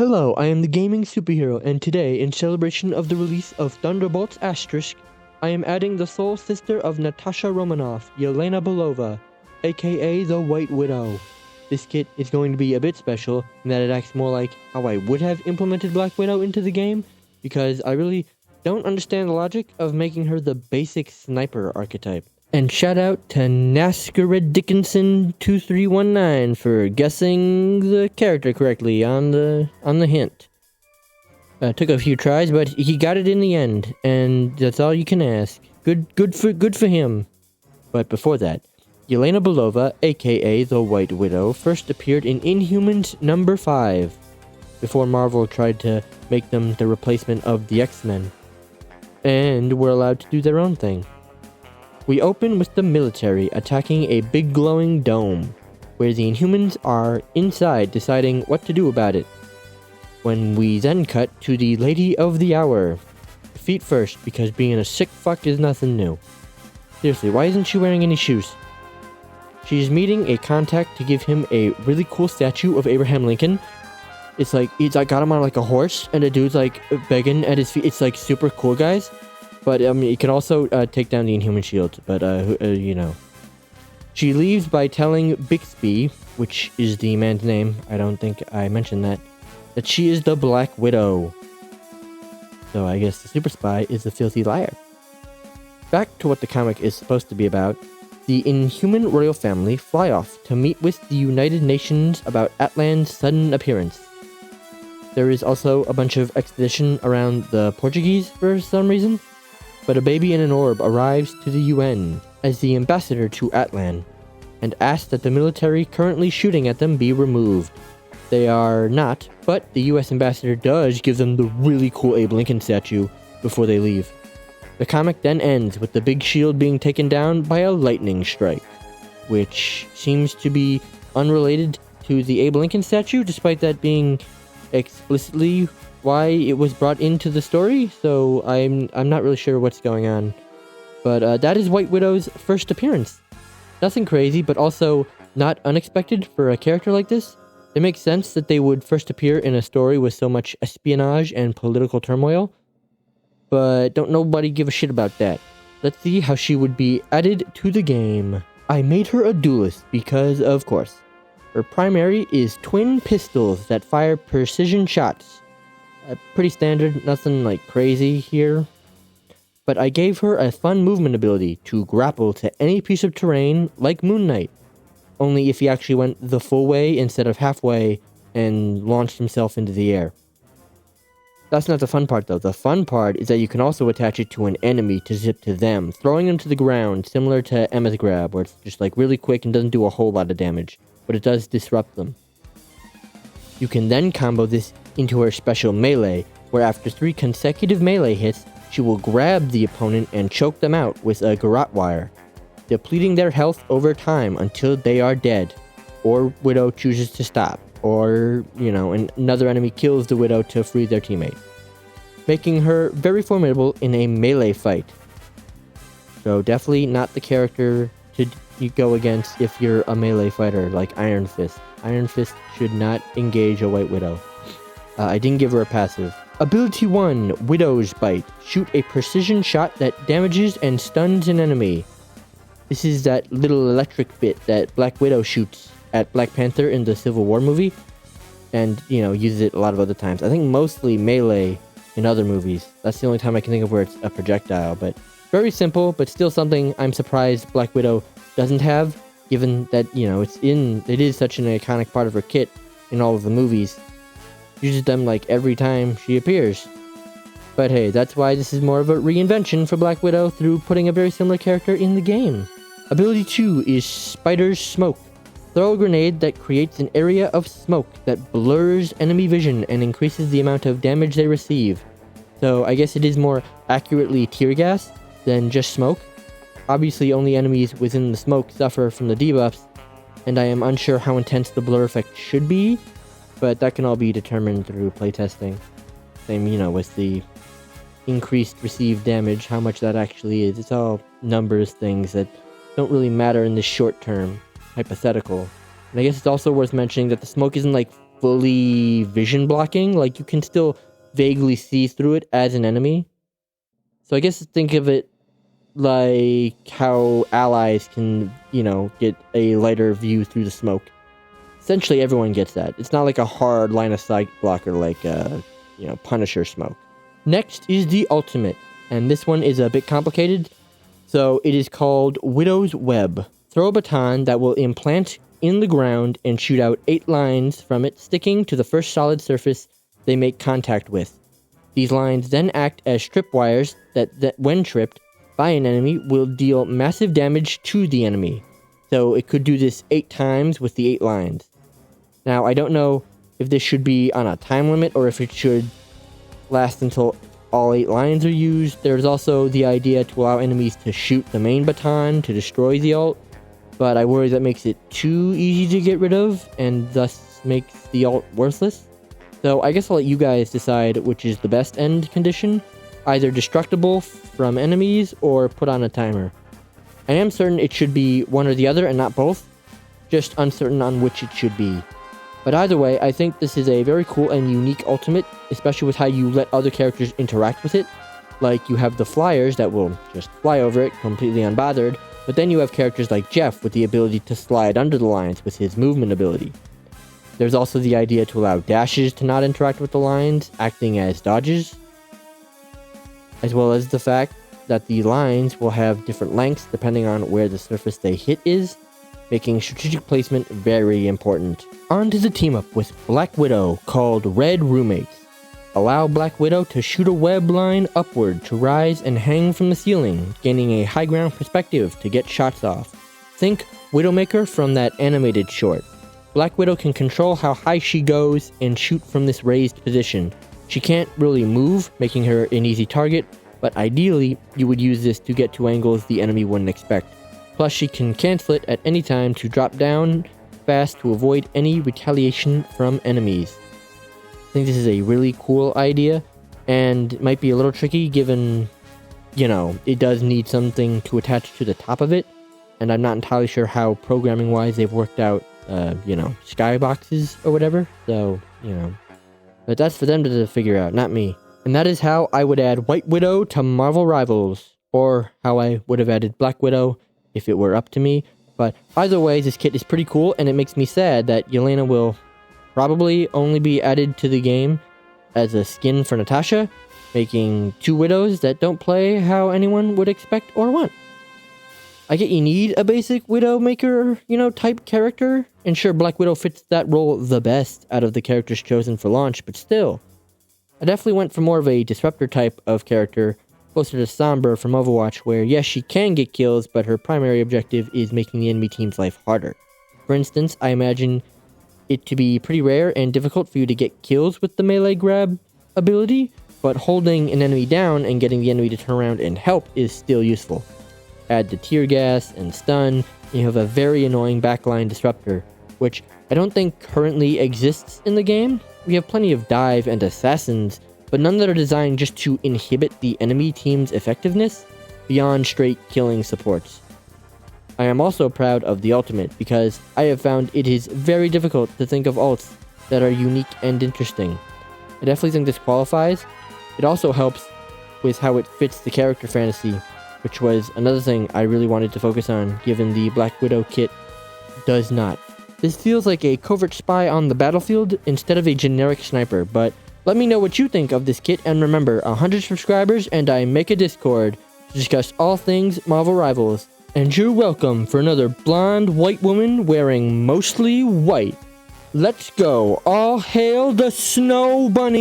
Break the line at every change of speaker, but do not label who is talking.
Hello, I am the gaming superhero, and today, in celebration of the release of Thunderbolts Asterisk, I am adding the soul sister of Natasha Romanoff, Elena Bova, aka the White Widow. This kit is going to be a bit special in that it acts more like how I would have implemented Black Widow into the game, because I really don't understand the logic of making her the basic sniper archetype. And shout out to Nascar Dickinson 2319 for guessing the character correctly on the hint. Took a few tries, but he got it in the end, and that's all you can ask. Good for him. But before that, Elena Bova, aka the White Widow, first appeared in Inhumans number 5, before Marvel tried to make them the replacement of the X-Men, and were allowed to do their own thing. We open with the military attacking a big glowing dome, where the Inhumans are inside deciding what to do about it. When we then cut to the Lady of the Hour. Feet first, because being a sick fuck is nothing new. Seriously, why isn't she wearing any shoes? She's meeting a contact to give him a really cool statue of Abraham Lincoln. It's like, got him on like a horse, and the dude's like begging at his feet. It's like super cool, guys. But, you can also take down the Inhuman shield, but, you know. She leaves by telling Bixby, which is the man's name, I don't think I mentioned that she is the Black Widow. So I guess the super spy is a filthy liar. Back to what the comic is supposed to be about, the Inhuman royal family fly off to meet with the United Nations about Atlan's sudden appearance. There is also a bunch of exposition around the Portuguese for some reason. But a baby in an orb arrives to the UN as the ambassador to Atlan, and asks that the military currently shooting at them be removed. They are not, but the US ambassador does give them the really cool Abe Lincoln statue before they leave. The comic then ends with the big shield being taken down by a lightning strike, which seems to be unrelated to the Abe Lincoln statue, despite that being explicitly why it was brought into the story, so I'm not really sure what's going on. But that is White Widow's first appearance. Nothing crazy, but also not unexpected for a character like this. It makes sense that they would first appear in a story with so much espionage and political turmoil, but don't nobody give a shit about that. Let's see how she would be added to the game. I made her a duelist because, of course. Her primary is twin pistols that fire precision shots. Pretty standard, nothing like crazy here. But I gave her a fun movement ability to grapple to any piece of terrain like Moon Knight. Only if he actually went the full way instead of halfway and launched himself into the air. That's not the fun part though. The fun part is that you can also attach it to an enemy to zip to them, throwing them to the ground, similar to Emma's grab, where it's just like really quick and doesn't do a whole lot of damage, but it does disrupt them. You can then combo this into her special melee, where after 3 consecutive melee hits, she will grab the opponent and choke them out with a garrote wire, depleting their health over time until they are dead, or Widow chooses to stop, or, you know, another enemy kills the Widow to free their teammate, making her very formidable in a melee fight. So definitely not the character to go against if you're a melee fighter like Iron Fist. Iron Fist should not engage a White Widow. I didn't give her a passive. Ability 1, Widow's Bite. Shoot a precision shot that damages and stuns an enemy. This is that little electric bit that Black Widow shoots at Black Panther in the Civil War movie. And, you know, uses it a lot of other times. I think mostly melee in other movies. That's the only time I can think of where it's a projectile. But very simple, but still something I'm surprised Black Widow doesn't have, given that, you know, it is such an iconic part of her kit in all of the movies. Uses them like every time she appears. But hey, that's why this is more of a reinvention for Black Widow through putting a very similar character in the game. Ability 2 is Spider's Smoke. Throw a grenade that creates an area of smoke that blurs enemy vision and increases the amount of damage they receive. So I guess it is more accurately tear gas than just smoke. Obviously only enemies within the smoke suffer from the debuffs, and I am unsure how intense the blur effect should be, but that can all be determined through playtesting. Same, you know, with the increased received damage, how much that actually is. It's all numbers things that don't really matter in the short term. Hypothetical. And I guess it's also worth mentioning that the smoke isn't like fully vision blocking. Like, you can still vaguely see through it as an enemy. So I guess think of it like how allies can, get a lighter view through the smoke. Essentially, everyone gets that. It's not like a hard line of sight blocker like, Punisher smoke. Next is the ultimate, and this one is a bit complicated. So it is called Widow's Web. Throw a baton that will implant in the ground and shoot out 8 lines from it, sticking to the first solid surface they make contact with. These lines then act as tripwires that when tripped by an enemy, will deal massive damage to the enemy. So it could do this 8 times with the 8 lines. Now, I don't know if this should be on a time limit or if it should last until all 8 lines are used. There's also the idea to allow enemies to shoot the main baton to destroy the ult, but I worry that makes it too easy to get rid of and thus makes the ult worthless. So I guess I'll let you guys decide which is the best end condition, either destructible from enemies or put on a timer. I am certain it should be one or the other and not both, just uncertain on which it should be. But either way, I think this is a very cool and unique ultimate, especially with how you let other characters interact with it. Like, you have the flyers that will just fly over it completely unbothered, but then you have characters like Jeff with the ability to slide under the lines with his movement ability. There's also the idea to allow dashes to not interact with the lines, acting as dodges, as well as the fact that the lines will have different lengths depending on where the surface they hit is, making strategic placement very important. On to the team up with Black Widow, called Red Roommates. Allow Black Widow to shoot a web line upward to rise and hang from the ceiling, gaining a high ground perspective to get shots off. Think Widowmaker from that animated short. Black Widow can control how high she goes and shoot from this raised position. She can't really move, making her an easy target, but ideally, you would use this to get to angles the enemy wouldn't expect. Plus, she can cancel it at any time to drop down fast to avoid any retaliation from enemies. I think this is a really cool idea, and it might be a little tricky given, it does need something to attach to the top of it, and I'm not entirely sure how programming-wise they've worked out, skyboxes or whatever, so, but that's for them to figure out, not me. And that is how I would add White Widow to Marvel Rivals, or how I would have added Black Widow if it were up to me. But either way, this kit is pretty cool, and it makes me sad that Yelena will probably only be added to the game as a skin for Natasha, making 2 Widows that don't play how anyone would expect or want. I get you need a basic Widowmaker, type character, and sure, Black Widow fits that role the best out of the characters chosen for launch, but still, I definitely went for more of a disruptor type of character, closer to Sombra from Overwatch, where yes, she can get kills, but her primary objective is making the enemy team's life harder. For instance, I imagine it to be pretty rare and difficult for you to get kills with the melee grab ability, but holding an enemy down and getting the enemy to turn around and help is still useful. Add the tear gas and stun, and you have a very annoying backline disruptor, which I don't think currently exists in the game. We have plenty of dive and assassins, but none that are designed just to inhibit the enemy team's effectiveness beyond straight killing supports. I am also proud of the ultimate because I have found it is very difficult to think of ults that are unique and interesting. I definitely think this qualifies. It also helps with how it fits the character fantasy, which was another thing I really wanted to focus on given the Black Widow kit does not. This feels like a covert spy on the battlefield instead of a generic sniper, but let me know what you think of this kit, and remember, 100 subscribers and I make a Discord to discuss all things Marvel Rivals. And you're welcome for another blonde white woman wearing mostly white. Let's go. All hail the Snow Bunny!